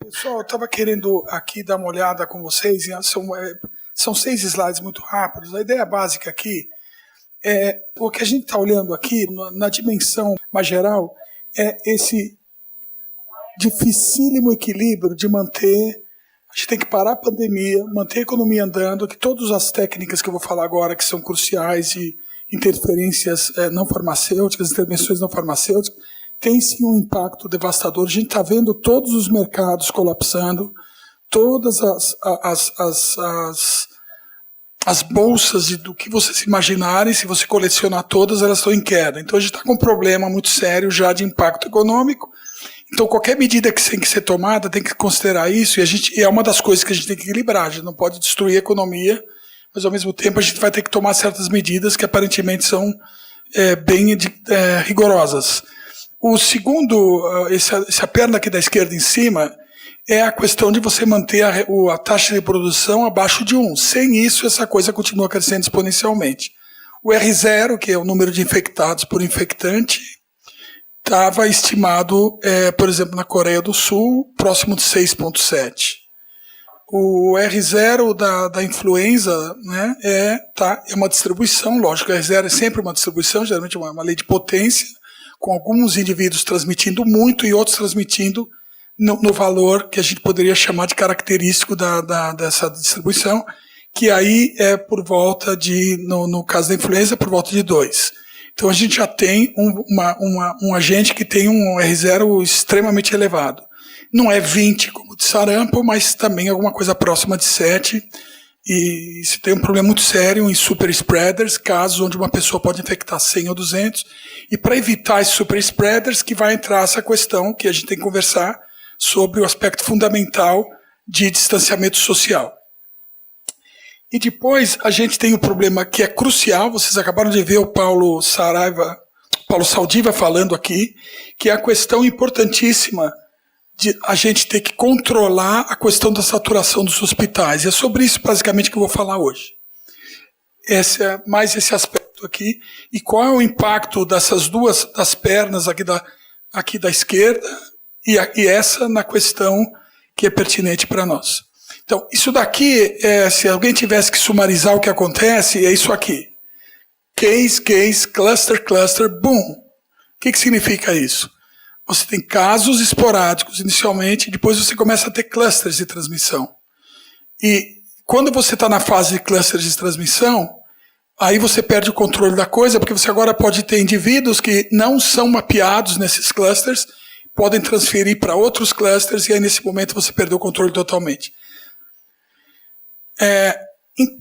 Pessoal, eu estava querendo aqui dar uma olhada com vocês, são 6 slides muito rápidos. A ideia básica aqui é o que a gente está olhando aqui, na dimensão mais geral, é esse dificílimo equilíbrio de manter, a gente tem que parar a pandemia, manter a economia andando, que todas as técnicas que eu vou falar agora, que são cruciais, de interferências não farmacêuticas, intervenções não farmacêuticas, tem sim um impacto devastador. A gente está vendo todos os mercados colapsando, todas as bolsas do que vocês imaginarem, se você colecionar todas, elas estão em queda. Então a gente está com um problema muito sério já de impacto econômico. Então qualquer medida que tem que ser tomada tem que considerar isso, e é uma das coisas que a gente tem que equilibrar. A gente não pode destruir a economia, mas ao mesmo tempo a gente vai ter que tomar certas medidas que aparentemente são bem rigorosas. O segundo, essa perna aqui da esquerda em cima, é a questão de você manter a taxa de produção abaixo de 1. Sem isso, essa coisa continua crescendo exponencialmente. O R0, que é o número de infectados por infectante, estava estimado, por exemplo, na Coreia do Sul, próximo de 6,7. O R0 da influenza, né, é uma distribuição, lógico, o R0 é sempre uma distribuição, geralmente uma lei de potência, com alguns indivíduos transmitindo muito e outros transmitindo no valor que a gente poderia chamar de característico dessa distribuição, que aí é por volta de, no caso da influenza, por volta de 2. Então a gente já tem um agente que tem um R0 extremamente elevado. Não é 20 como de sarampo, mas também alguma coisa próxima de 7. E se tem um problema muito sério em super spreaders, casos onde uma pessoa pode infectar 100 ou 200. E para evitar esses super spreaders, que vai entrar essa questão que a gente tem que conversar sobre o aspecto fundamental de distanciamento social. E depois a gente tem um problema que é crucial, vocês acabaram de ver o Paulo Saldiva falando aqui, que é a questão importantíssima de a gente ter que controlar a questão da saturação dos hospitais. E é sobre isso, basicamente, que eu vou falar hoje. Mais esse aspecto aqui. E qual é o impacto dessas duas, das pernas aqui da esquerda e essa na questão que é pertinente para nós. Então, isso daqui, se alguém tivesse que sumarizar o que acontece, é isso aqui. Case, cluster, boom. O que significa isso? Você tem casos esporádicos inicialmente, depois você começa a ter clusters de transmissão. E quando você está na fase de clusters de transmissão, aí você perde o controle da coisa, porque você agora pode ter indivíduos que não são mapeados nesses clusters, podem transferir para outros clusters, e aí nesse momento você perdeu o controle totalmente.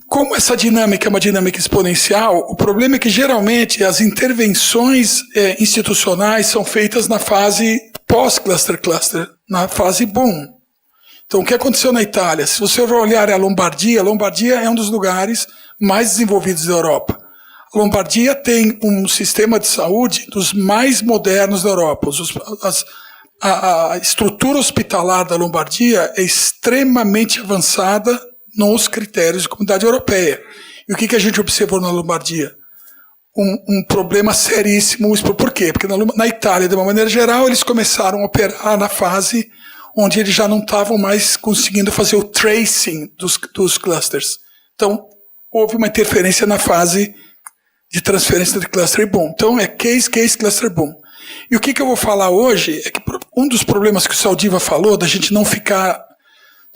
Como essa dinâmica é uma dinâmica exponencial, o problema é que geralmente as intervenções institucionais são feitas na fase pós-cluster, na fase boom. Então, o que aconteceu na Itália? Se você olhar a Lombardia é um dos lugares mais desenvolvidos da Europa. A Lombardia tem um sistema de saúde dos mais modernos da Europa. A estrutura hospitalar da Lombardia é extremamente avançada nos critérios da Comunidade Europeia. E o que a gente observou na Lombardia? Um problema seríssimo. Por quê? Porque na Itália, de uma maneira geral, eles começaram a operar na fase onde eles já não estavam mais conseguindo fazer o tracing dos clusters. Então, houve uma interferência na fase de transferência de cluster e boom. Então, é case, cluster, boom. E o que eu vou falar hoje é que um dos problemas que o Saldiva falou, da gente não ficar,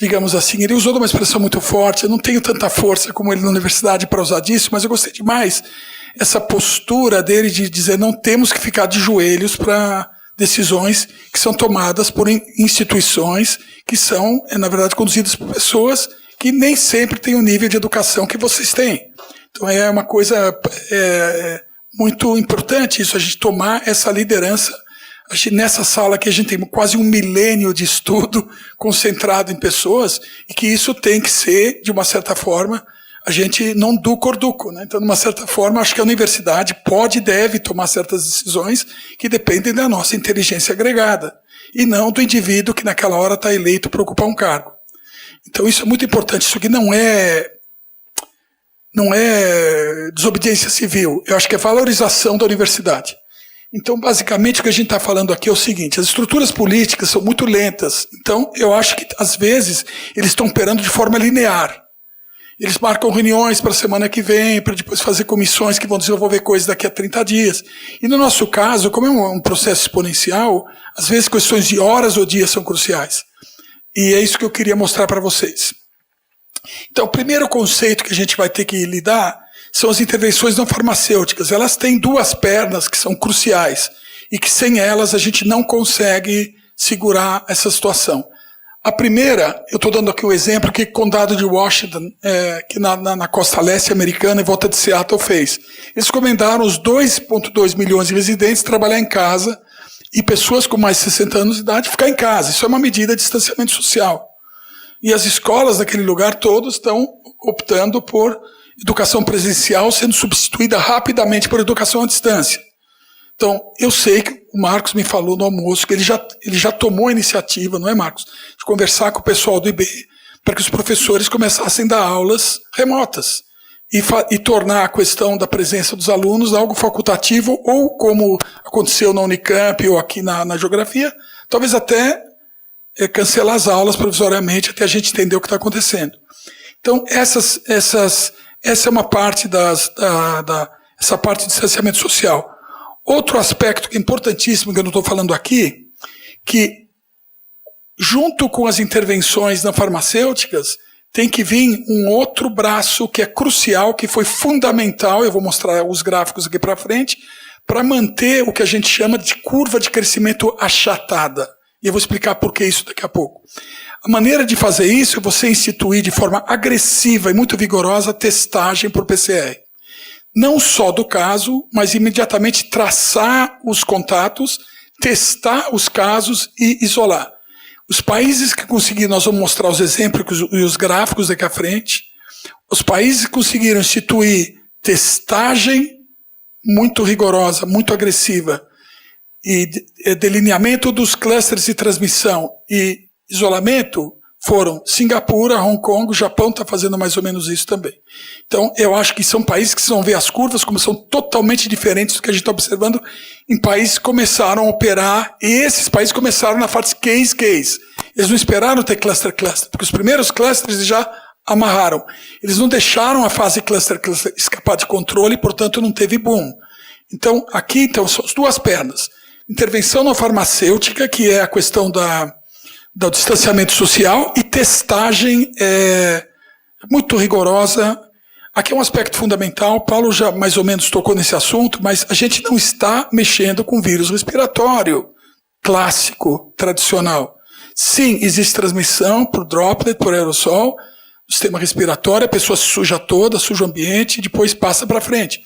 digamos assim, ele usou uma expressão muito forte, eu não tenho tanta força como ele na universidade para usar disso, mas eu gostei demais essa postura dele de dizer não temos que ficar de joelhos para decisões que são tomadas por instituições que são, na verdade, conduzidas por pessoas que nem sempre têm o nível de educação que vocês têm. Então é uma coisa muito importante isso, a gente tomar essa liderança. Nessa sala aqui a gente tem quase 1 milênio de estudo concentrado em pessoas e que isso tem que ser, de uma certa forma, a gente não duco or duco, né? Então, de uma certa forma, acho que a universidade pode e deve tomar certas decisões que dependem da nossa inteligência agregada e não do indivíduo que naquela hora está eleito para ocupar um cargo. Então isso é muito importante. Isso aqui não é desobediência civil. Eu acho que é valorização da universidade. Então, basicamente, o que a gente está falando aqui é o seguinte: as estruturas políticas são muito lentas. Então, eu acho que, às vezes, eles estão operando de forma linear. Eles marcam reuniões para a semana que vem, para depois fazer comissões que vão desenvolver coisas daqui a 30 dias. E no nosso caso, como é um processo exponencial, às vezes questões de horas ou dias são cruciais. E é isso que eu queria mostrar para vocês. Então, o primeiro conceito que a gente vai ter que lidar são as intervenções não farmacêuticas. Elas têm duas pernas que são cruciais e que sem elas a gente não consegue segurar essa situação. A primeira, eu estou dando aqui o exemplo que o condado de Washington, que na costa leste americana, em volta de Seattle, fez. Eles recomendaram os 2,2 milhões de residentes trabalhar em casa e pessoas com mais de 60 anos de idade ficar em casa. Isso é uma medida de distanciamento social. E as escolas daquele lugar todos estão optando por educação presencial sendo substituída rapidamente por educação à distância. Então, eu sei que o Marcos me falou no almoço que ele já tomou a iniciativa, não é, Marcos? De conversar com o pessoal do IB para que os professores começassem a dar aulas remotas e tornar a questão da presença dos alunos algo facultativo ou, como aconteceu na Unicamp ou aqui na Geografia, talvez até cancelar as aulas provisoriamente até a gente entender o que está acontecendo. Então, essa é uma parte essa parte de distanciamento social. Outro aspecto que é importantíssimo, que eu não estou falando aqui, que junto com as intervenções não farmacêuticas, tem que vir um outro braço que é crucial, que foi fundamental, eu vou mostrar os gráficos aqui para frente, para manter o que a gente chama de curva de crescimento achatada. E eu vou explicar por que isso daqui a pouco. A maneira de fazer isso é você instituir de forma agressiva e muito vigorosa a testagem por PCR. Não só do caso, mas imediatamente traçar os contatos, testar os casos e isolar. Os países que conseguiram, nós vamos mostrar os exemplos e os gráficos daqui à frente, os países que conseguiram instituir testagem muito rigorosa, muito agressiva, e delineamento dos clusters de transmissão e isolamento, foram Singapura, Hong Kong, o Japão está fazendo mais ou menos isso também. Então, eu acho que são países que vocês vão ver as curvas como são totalmente diferentes do que a gente está observando em países que começaram a operar, e esses países começaram na fase case. Eles não esperaram ter cluster, porque os primeiros clusters eles já amarraram. Eles não deixaram a fase cluster escapar de controle, portanto não teve boom. Então, aqui são as duas pernas. Intervenção não farmacêutica, que é a questão do distanciamento social, e testagem muito rigorosa. Aqui é um aspecto fundamental, Paulo já mais ou menos tocou nesse assunto, mas a gente não está mexendo com vírus respiratório clássico, tradicional. Sim, existe transmissão por droplet, por aerossol, no sistema respiratório, a pessoa se suja toda, suja o ambiente e depois passa para frente.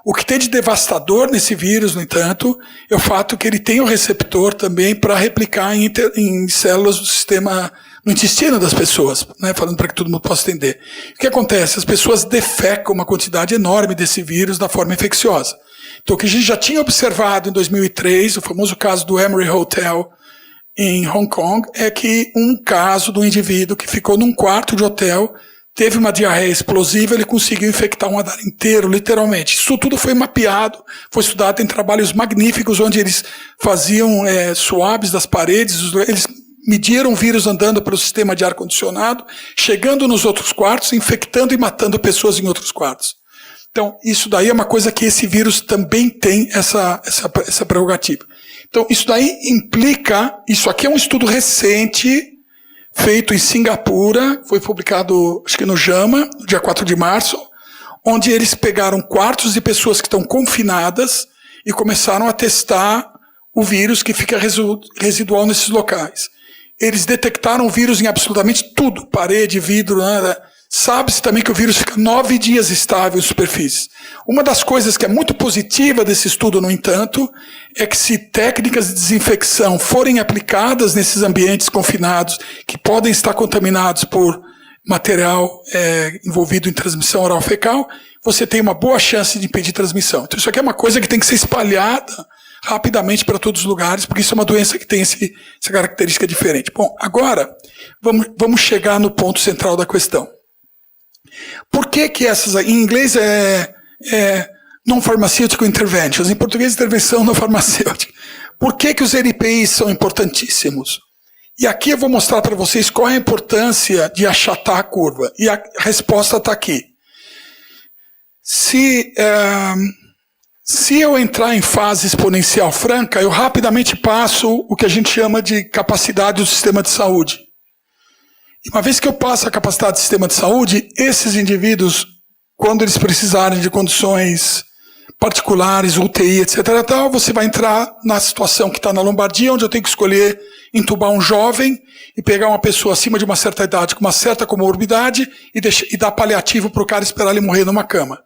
O que tem de devastador nesse vírus, no entanto, é o fato que ele tem um receptor também para replicar em células do sistema, no intestino das pessoas, né, falando para que todo mundo possa entender. O que acontece? As pessoas defecam uma quantidade enorme desse vírus da forma infecciosa. Então, o que a gente já tinha observado em 2003, o famoso caso do Emory Hotel em Hong Kong, é que um caso do indivíduo que ficou num quarto de hotel, teve uma diarreia explosiva, ele conseguiu infectar um andar inteiro, literalmente. Isso tudo foi mapeado, foi estudado em trabalhos magníficos, onde eles faziam swabs das paredes, eles mediram o vírus andando pelo sistema de ar-condicionado, chegando nos outros quartos, infectando e matando pessoas em outros quartos. Então, isso daí é uma coisa que esse vírus também tem essa prerrogativa. Então, isso daí implica, isso aqui é um estudo recente, feito em Singapura, foi publicado, acho que no JAMA, no dia 4 de março, onde eles pegaram quartos de pessoas que estão confinadas e começaram a testar o vírus que fica residual nesses locais. Eles detectaram o vírus em absolutamente tudo, parede, vidro, nada. Sabe-se também que o vírus fica 9 dias estável em superfícies. Uma das coisas que é muito positiva desse estudo, no entanto, é que se técnicas de desinfecção forem aplicadas nesses ambientes confinados, que podem estar contaminados por material envolvido em transmissão oral-fecal, você tem uma boa chance de impedir transmissão. Então isso aqui é uma coisa que tem que ser espalhada rapidamente para todos os lugares, porque isso é uma doença que tem essa característica diferente. Bom, agora vamos chegar no ponto central da questão. Por que essas, em inglês non-pharmaceutical interventions, em português intervenção não farmacêutica. Por que os NPIs são importantíssimos? E aqui eu vou mostrar para vocês qual é a importância de achatar a curva. E a resposta está aqui. Se eu entrar em fase exponencial franca, eu rapidamente passo o que a gente chama de capacidade do sistema de saúde. E uma vez que eu passo a capacidade do sistema de saúde, esses indivíduos, quando eles precisarem de condições particulares, UTI, etc., você vai entrar na situação que está na Lombardia, onde eu tenho que escolher entubar um jovem e pegar uma pessoa acima de uma certa idade, com uma certa comorbidade, e dar paliativo para o cara esperar ele morrer numa cama.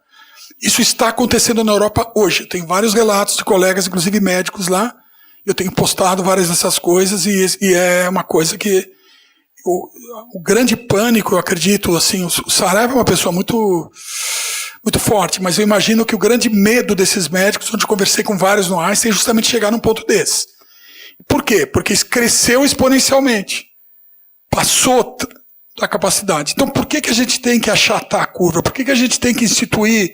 Isso está acontecendo na Europa hoje. Tem vários relatos de colegas, inclusive médicos lá. Eu tenho postado várias dessas coisas e é uma coisa que o grande pânico, eu acredito, assim, o Saraiva é uma pessoa muito forte, mas eu imagino que o grande medo desses médicos, onde eu conversei com vários no Einstein, é justamente chegar num ponto desse. Por quê? Porque cresceu exponencialmente. Passou da capacidade. Então, por que a gente tem que achatar a curva? Por que a gente tem que instituir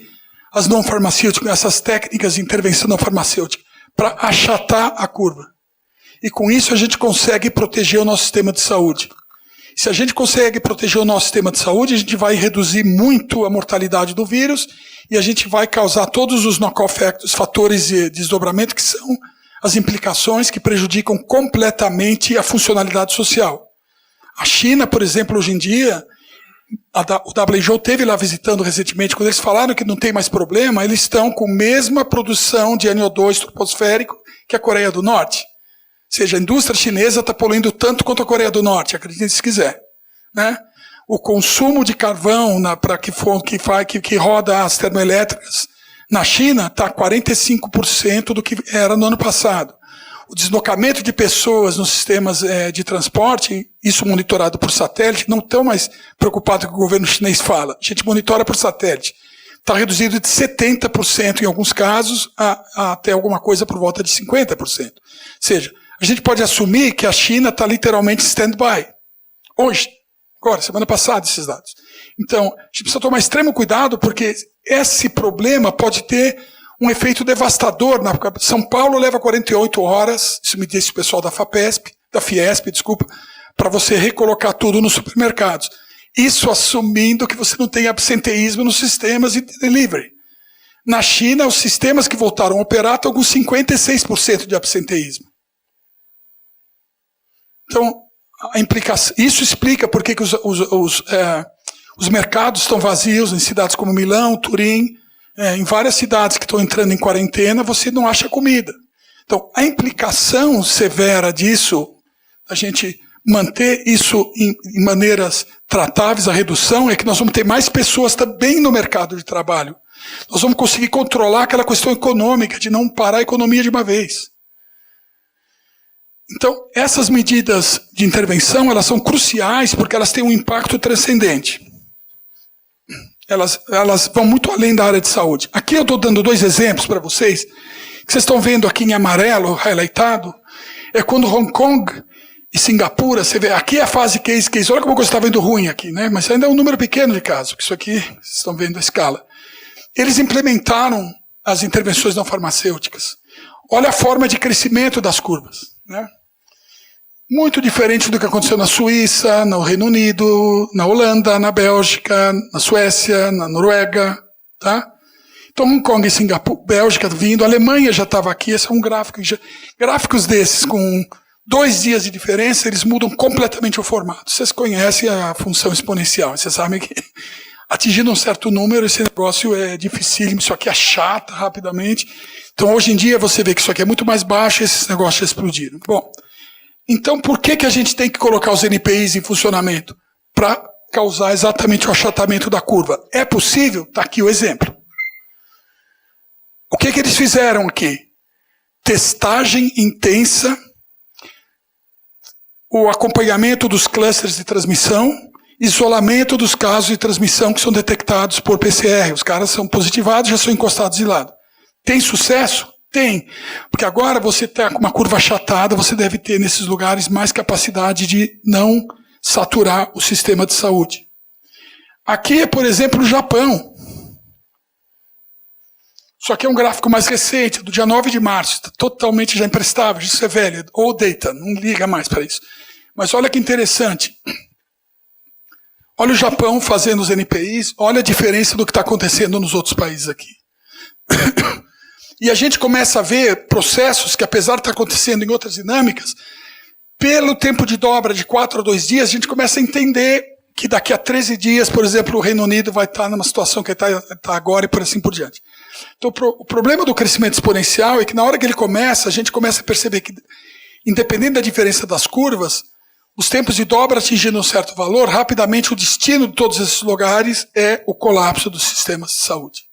as não farmacêuticas, essas técnicas de intervenção não farmacêutica? Para achatar a curva. E com isso a gente consegue proteger o nosso sistema de saúde. Se a gente consegue proteger o nosso sistema de saúde, a gente vai reduzir muito a mortalidade do vírus e a gente vai causar todos os knock-off effects, fatores de desdobramento, que são as implicações que prejudicam completamente a funcionalidade social. A China, por exemplo, hoje em dia, o WHO esteve lá visitando recentemente, quando eles falaram que não tem mais problema, eles estão com a mesma produção de NO2 troposférico que a Coreia do Norte. Ou seja, a indústria chinesa está poluindo tanto quanto a Coreia do Norte, acreditem se quiser. Né? O consumo de carvão que roda as termoelétricas na China está 45% do que era no ano passado. O deslocamento de pessoas nos sistemas de transporte, isso monitorado por satélite, não estão mais preocupados com o que o governo chinês fala. A gente monitora por satélite. Está reduzido de 70% em alguns casos a até alguma coisa por volta de 50%. Ou seja, a gente pode assumir que a China está literalmente stand-by. Hoje, agora, semana passada, esses dados. Então, a gente precisa tomar extremo cuidado, porque esse problema pode ter um efeito devastador. São Paulo leva 48 horas, isso me disse o pessoal da Fiesp, para você recolocar tudo nos supermercados. Isso assumindo que você não tem absenteísmo nos sistemas de delivery. Na China, os sistemas que voltaram a operar estão com 56% de absenteísmo. Então, isso explica por que os mercados estão vazios em cidades como Milão, Turim, em várias cidades que estão entrando em quarentena, você não acha comida. Então, a implicação severa disso, a gente manter isso em maneiras tratáveis, a redução, é que nós vamos ter mais pessoas também no mercado de trabalho. Nós vamos conseguir controlar aquela questão econômica, de não parar a economia de uma vez. Então, essas medidas de intervenção, elas são cruciais porque elas têm um impacto transcendente. Elas vão muito além da área de saúde. Aqui eu estou dando 2 exemplos para vocês, que vocês estão vendo aqui em amarelo, highlightado, é quando Hong Kong e Singapura, você vê, aqui é a fase case. Olha como a coisa está vendo ruim aqui, né? Mas ainda é um número pequeno de casos, porque isso aqui, vocês estão vendo a escala. Eles implementaram as intervenções não farmacêuticas. Olha a forma de crescimento das curvas, né? Muito diferente do que aconteceu na Suíça, no Reino Unido, na Holanda, na Bélgica, na Suécia, na Noruega, tá? Então, Hong Kong e Singapura, Bélgica vindo, a Alemanha já estava aqui, esse é um gráfico. Gráficos desses, com 2 dias de diferença, eles mudam completamente o formato. Vocês conhecem a função exponencial, vocês sabem que atingindo um certo número, esse negócio é dificílimo, isso aqui achata rapidamente. Então, hoje em dia, você vê que isso aqui é muito mais baixo e esses negócios já explodiram. Bom, então, por que a gente tem que colocar os NPIs em funcionamento? Para causar exatamente o achatamento da curva. É possível? Está aqui o exemplo. O que eles fizeram aqui? Testagem intensa, o acompanhamento dos clusters de transmissão, isolamento dos casos de transmissão que são detectados por PCR. Os caras são positivados, já são encostados de lado. Tem sucesso? Tem, porque agora você está com uma curva achatada, você deve ter nesses lugares mais capacidade de não saturar o sistema de saúde. Aqui é, por exemplo, o Japão. Só que é um gráfico mais recente, do dia 9 de março, está totalmente já imprestável, isso é velho, ou data, não liga mais para isso. Mas olha que interessante. Olha o Japão fazendo os NPIs, olha a diferença do que está acontecendo nos outros países aqui. E a gente começa a ver processos que, apesar de estar acontecendo em outras dinâmicas, pelo tempo de dobra de 4 a 2 dias, a gente começa a entender que daqui a 13 dias, por exemplo, o Reino Unido vai estar numa situação que está agora e por assim por diante. Então, o problema do crescimento exponencial é que na hora que ele começa, a gente começa a perceber que, independente da diferença das curvas, os tempos de dobra atingindo um certo valor, rapidamente o destino de todos esses lugares é o colapso dos sistemas de saúde.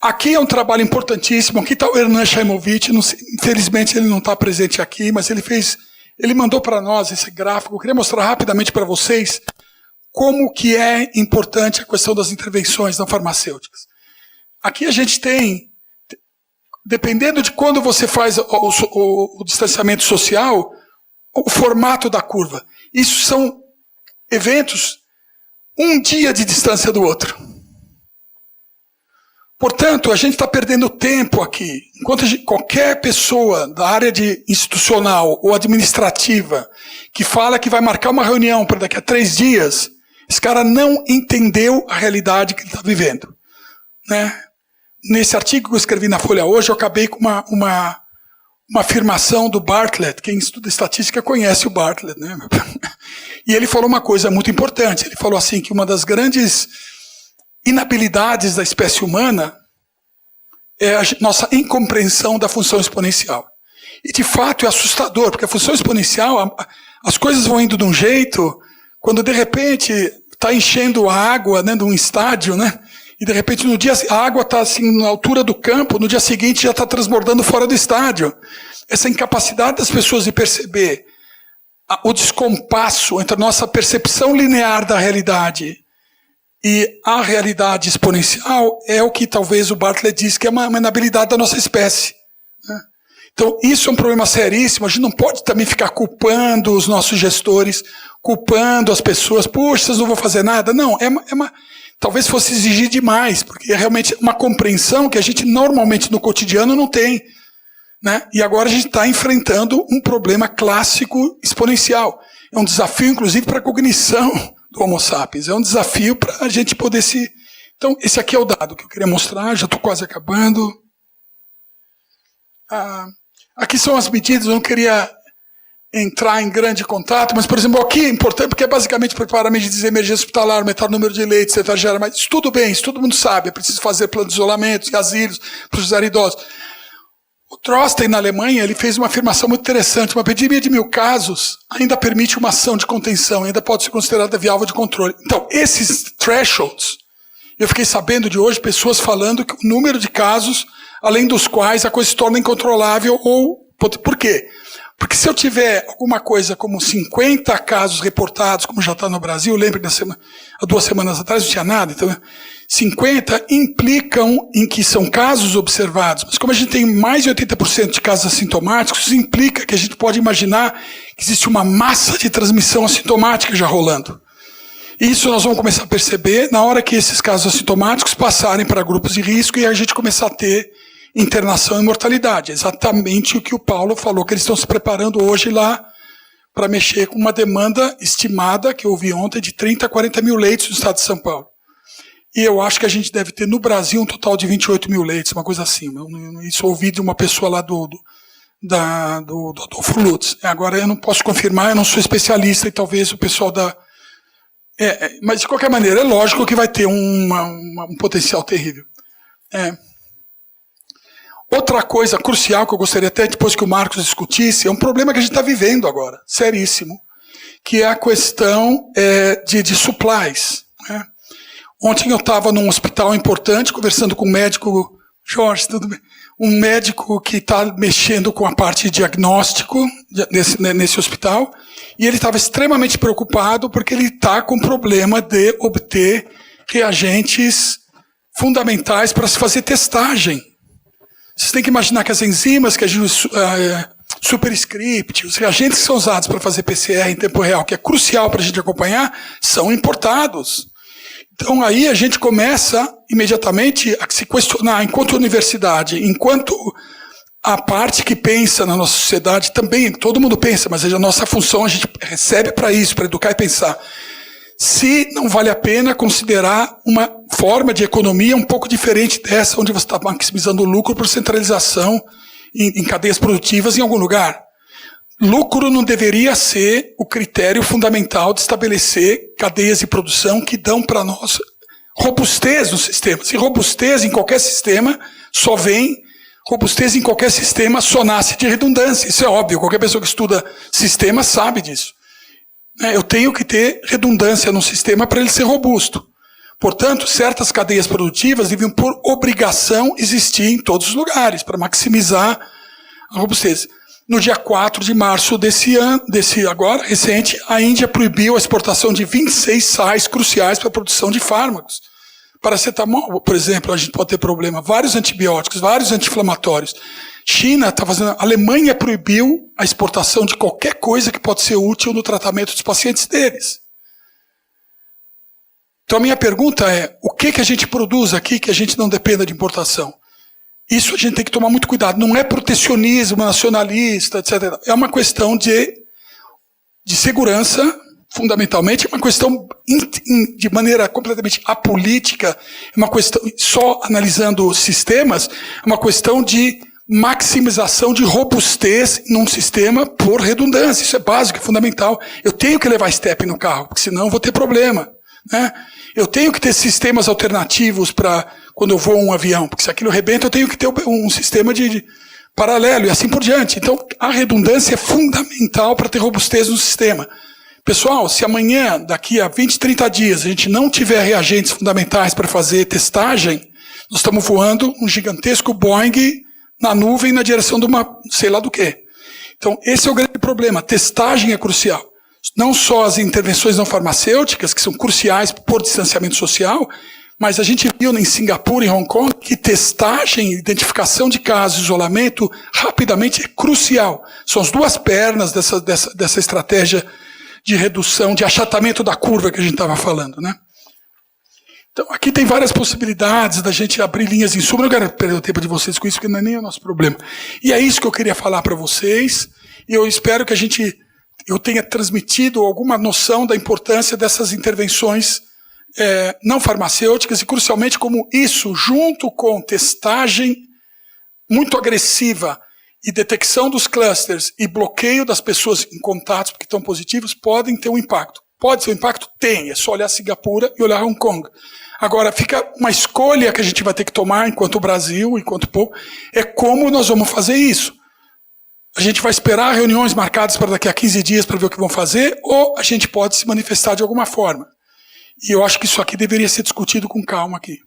Aqui é um trabalho importantíssimo. Aqui está o Hernan Shaimovich. Infelizmente ele não está presente aqui, mas ele mandou para nós esse gráfico. Eu queria mostrar rapidamente para vocês como que é importante a questão das intervenções não farmacêuticas. Aqui a gente tem, dependendo de quando você faz o distanciamento social, o formato da curva. Isso são eventos, um dia de distância do outro. Portanto, a gente está perdendo tempo aqui. Enquanto qualquer pessoa da área institucional ou administrativa que fala que vai marcar uma reunião para daqui a 3 dias, esse cara não entendeu a realidade que ele está vivendo. Né? Nesse artigo que eu escrevi na Folha hoje, eu acabei com uma afirmação do Bartlett. Quem estuda estatística conhece o Bartlett. Né? E ele falou uma coisa muito importante. Ele falou assim que uma das grandes inabilidades da espécie humana é a nossa incompreensão da função exponencial. E, de fato, é assustador, porque a função exponencial, as coisas vão indo de um jeito, quando, de repente, está enchendo a água, né, de um estádio, né, e, de repente, no dia a água está assim, na altura do campo, no dia seguinte já está transbordando fora do estádio. Essa incapacidade das pessoas de perceber o descompasso entre a nossa percepção linear da realidade e a realidade exponencial é o que talvez o Bartlett diz que é uma inabilidade da nossa espécie. Né? Então, isso é um problema seríssimo. A gente não pode também ficar culpando os nossos gestores, culpando as pessoas. Puxa, vocês não vão fazer nada. Não, talvez fosse exigir demais, porque é realmente uma compreensão que a gente normalmente no cotidiano não tem. Né? E agora a gente está enfrentando um problema clássico exponencial. É um desafio, inclusive, para a cognição do Homo sapiens. É um desafio para a gente poder se... Então, esse aqui é o dado que eu queria mostrar, já estou quase acabando. Aqui são as medidas, eu não queria entrar em grande contato, mas, por exemplo, aqui é importante porque é basicamente preparar medidas de emergência hospitalar, aumentar o número de leitos, tentar gerar mais... Isso tudo bem, isso todo mundo sabe, é preciso fazer plano de isolamento, asilos, para os idosos. O Drosten, na Alemanha, ele fez uma afirmação muito interessante. Uma epidemia de 1000 casos ainda permite uma ação de contenção, ainda pode ser considerada viável de controle. Então, esses thresholds, eu fiquei sabendo de hoje pessoas falando que o número de casos, além dos quais a coisa se torna incontrolável, ou... Por quê? Porque se eu tiver alguma coisa como 50 casos reportados, como já está no Brasil, lembre, há 2 semanas atrás não tinha nada, então 50 implicam em que são casos observados, mas como a gente tem mais de 80% de casos assintomáticos, isso implica que a gente pode imaginar que existe uma massa de transmissão assintomática já rolando. E isso nós vamos começar a perceber na hora que esses casos assintomáticos passarem para grupos de risco e a gente começar a ter internação e mortalidade. Exatamente o que o Paulo falou, que eles estão se preparando hoje lá para mexer com uma demanda estimada, que eu ouvi ontem, de 30 a 40 mil leitos no estado de São Paulo. E eu acho que a gente deve ter no Brasil um total de 28 mil leitos, uma coisa assim. Isso eu ouvi de uma pessoa lá do Adolfo Lutz. Agora eu não posso confirmar, eu não sou especialista e talvez o pessoal da... mas de qualquer maneira, é lógico que vai ter um potencial terrível. Outra coisa crucial que eu gostaria até depois que o Marcos discutisse, é um problema que a gente está vivendo agora, seríssimo, que é a questão de supplies. Né? Ontem eu estava num hospital importante, conversando com um médico, Jorge, tudo bem? Um médico que está mexendo com a parte de diagnóstico nesse hospital, e ele estava extremamente preocupado porque ele está com problema de obter reagentes fundamentais para se fazer testagem. Vocês têm que imaginar que as enzimas, que a superscript, os reagentes que são usados para fazer PCR em tempo real, que é crucial para a gente acompanhar, são importados. Então aí a gente começa imediatamente a se questionar, enquanto universidade, enquanto a parte que pensa na nossa sociedade também, todo mundo pensa, mas a nossa função a gente recebe para isso, para educar e pensar. Se não vale a pena considerar uma forma de economia um pouco diferente dessa, onde você está maximizando o lucro por centralização em cadeias produtivas em algum lugar. Lucro não deveria ser o critério fundamental de estabelecer cadeias de produção que dão para nós robustez no sistema. Se robustez em qualquer sistema só vem, robustez em qualquer sistema só nasce de redundância. Isso é óbvio, qualquer pessoa que estuda sistema sabe disso. Eu tenho que ter redundância no sistema para ele ser robusto. Portanto, certas cadeias produtivas devem, por obrigação, existir em todos os lugares, para maximizar a robustez. No dia 4 de março desse ano, agora, recente, a Índia proibiu a exportação de 26 sais cruciais para a produção de fármacos. Paracetamol, por exemplo, a gente pode ter problema. Vários antibióticos, vários anti-inflamatórios. China está fazendo. A Alemanha proibiu a exportação de qualquer coisa que pode ser útil no tratamento dos pacientes deles. Então a minha pergunta é: o que a gente produz aqui que a gente não dependa de importação? Isso a gente tem que tomar muito cuidado. Não é protecionismo nacionalista, etc. É uma questão de segurança, fundamentalmente, é uma questão de maneira completamente apolítica, é uma questão, só analisando sistemas, é uma questão de maximização de robustez num sistema por redundância. Isso é básico, é fundamental. Eu tenho que levar step no carro, porque senão eu vou ter problema, né? Eu tenho que ter sistemas alternativos para quando eu vou um avião, porque se aquilo rebenta, eu tenho que ter um sistema de paralelo e assim por diante. Então, a redundância é fundamental para ter robustez no sistema. Pessoal, se amanhã, daqui a 20, 30 dias, a gente não tiver reagentes fundamentais para fazer testagem, nós estamos voando um gigantesco Boeing na nuvem na direção de uma sei lá do quê. Então, esse é o grande problema. Testagem é crucial. Não só as intervenções não farmacêuticas, que são cruciais por distanciamento social, mas a gente viu em Singapura e Hong Kong que testagem, identificação de casos, isolamento, rapidamente é crucial. São as duas pernas dessa estratégia de redução, de achatamento da curva que a gente estava falando, né? Então, aqui tem várias possibilidades da gente abrir linhas de insumo. Não quero perder o tempo de vocês com isso, porque não é nem o nosso problema. E é isso que eu queria falar para vocês, e eu espero que eu tenha transmitido alguma noção da importância dessas intervenções não farmacêuticas, e crucialmente como isso, junto com testagem muito agressiva e detecção dos clusters e bloqueio das pessoas em contatos porque estão positivos, podem ter um impacto. Pode ser um impacto? Tem. É só olhar Singapura e olhar Hong Kong. Agora, fica uma escolha que a gente vai ter que tomar enquanto Brasil, enquanto povo, é como nós vamos fazer isso. A gente vai esperar reuniões marcadas para daqui a 15 dias para ver o que vão fazer, ou a gente pode se manifestar de alguma forma. E eu acho que isso aqui deveria ser discutido com calma aqui.